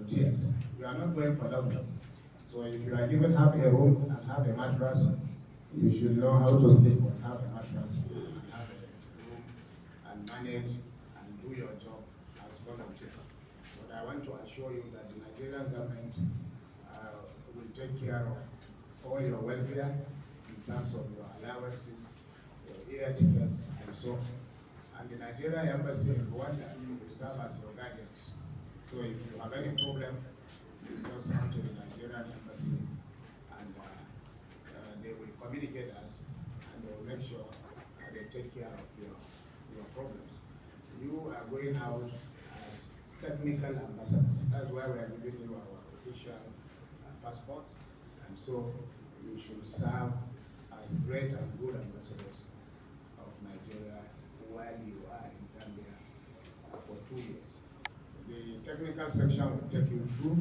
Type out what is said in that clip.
volunteers. You are not going for luxury. So if you are given half a room and half a mattress, you should know how to sleep on half a mattress and half a room and manage and do your job as volunteers. But I want to assure you that the Nigerian government will take care of all your welfare in terms of your allowances, your air tickets, and so on. And the Nigerian embassy in Rwanda will serve as your guardians. So if you have any problem, you just come to the Nigerian embassy and they will communicate us and they will make sure they take care of your problems. You are going out as technical ambassadors. That's why we are giving you our official passports. And so you should serve as great and good ambassadors of Nigeria while you are in Gambia for 2 years. The technical section will take you through